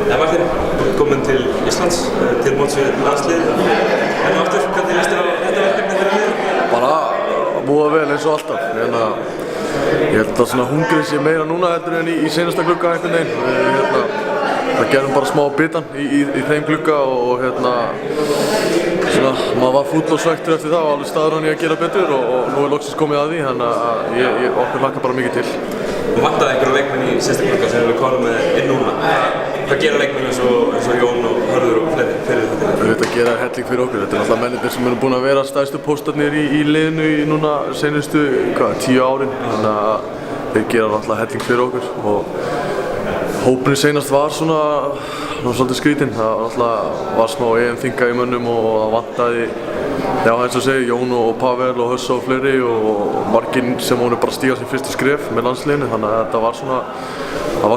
Martin, velkomin til Íslands, til móts við landsliðið. Enn og aftur, hvernig líst þér á þetta verkefni fyrir liðið? Bara búið vel eins og alltaf. Ég held að svona hungrið sé meira núna heldur en í seinasta glugga einhvern veginn. Það gerðum bara smá bitan í þeim glugga og svona, maður var fúll og svekktur eftir það og alveg staður hann í að gera betur og nú loksins komið að því, þannig að okkur hlakkar bara mikið til. Þú vantaði einhverju leikmenn í seinasta glugga sem við komum með inn núna. Hvað gera leikmenn eins og Jón og Hörður og fleiri fyrir þetta? Þetta gera helling fyrir okkur. Þetta alltaf mennirnir sem eru búin að vera stærstu póstarnir í liðinu í núna seinustu 10 árin. Þannig að þeir gera alltaf helling fyrir okkur og hópurinn seinast var svona svolítið skrítinn. Það var smá EM-þinga í mönnum og það vantaði, já eins og segir, Jón og Pavel og Höss og fleiri og margir sem voru bara að stíga sín fyrstu skref með landsliðinu, þannig að þetta var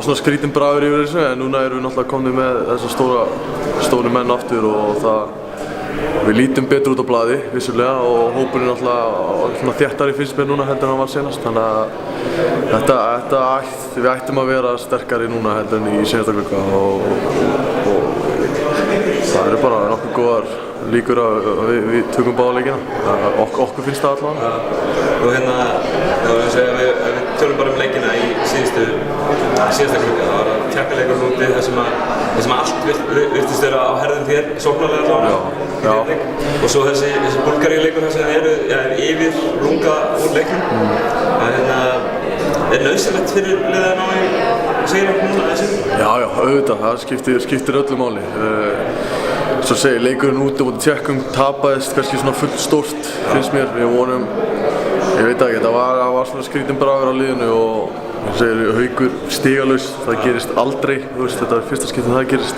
svona skrítinn bragur yfir þessu, en núna erum við náttúrulega komnir með þessa stóru menn aftur og við lítum betur út á blaði, vissulega, og hópurinn náttúrulega þéttari finnst mér núna heldur en hann var senast, þannig að við ættum að vera sterkari núna heldur en í seinasta glugga og það eru bara nokkuð góðar líkur að við tökum báða leikina. Okkur finnst það allavega. Og hérna, við tölum bara leikina í síðasta glugga. Það var tjekkaleikur úti þar sem allt virtist vera á herðum þér, sóknarlega allavega. Já. Og svo þessi Búlgaríuleikur þar sem eru yfir runga úr leiknum. Er nauðsynlegt fyrir liðið að ná í sigra núna þessu? Já, auðvitað. Það skiptir öllu máli. Svo segir, leikurinn úti á Tékkum tapaðist kannski svona fullt stórt, finnst mér. Við vorum, ég veit ekki, það var svona skrítinn bragur á liðinu og Haukur stigalaus, það gerist aldrei, þetta er fyrsta skipti það gerist.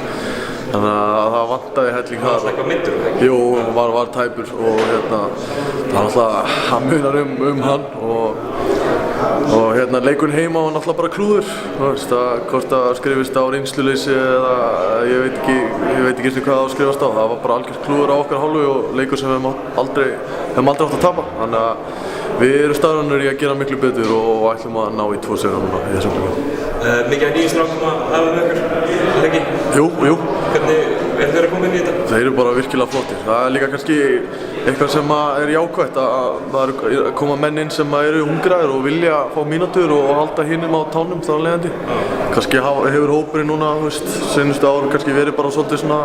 Þannig að það vantaði helling þar. Það var alltaf eitthvað meiddur? Jú, var tæpur og það munar hann og leikurinn heima var náttúrulega bara klúður. Hvort það skrifist á reynsluleysi eða ég veit ekki eins og hvað það skrifast á. Það var bara algjört klúður á okkar hálfu og leikur sem við hefum aldrei átt að tapa. Þannig að við erum staðrænir í að gera miklu betur og ætlum að ná í 2 sigra núna í þessum glugga. Mikið af nýjum strákum að hafa með ykkur, eða ekki? Jú. Hvernig eru þeir að koma inn í þetta? Þeir eru bara virkilega flottir. Það er líka kannski eitthvað sem er jákvætt að það koma menn inn sem eru hungraðir og vilja fá mínútur og halda hinum á tánum þar af leiðandi. Kannski hefur hópurinn núna, seinustu árum kannski verið bara svolítið svona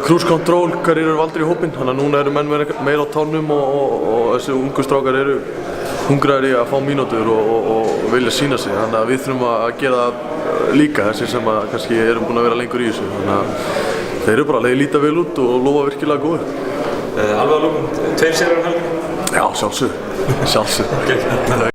cruise control, hverjir eru valdir í hópinn. Þannig að núna eru menn meira á tánum og þessi ungu strákar eru hungraðir í að fá mínútur og vilja sýna sig. Þannig að við þurfum að gera það líka, þessi sem kannski erum búin að vera lengur í þessu. Þannig að þeir eru bara að líta vel út og lofa virkilega góður. Alveg að lokum, 2 sigrar um helgina? Já, sjálfsögðu.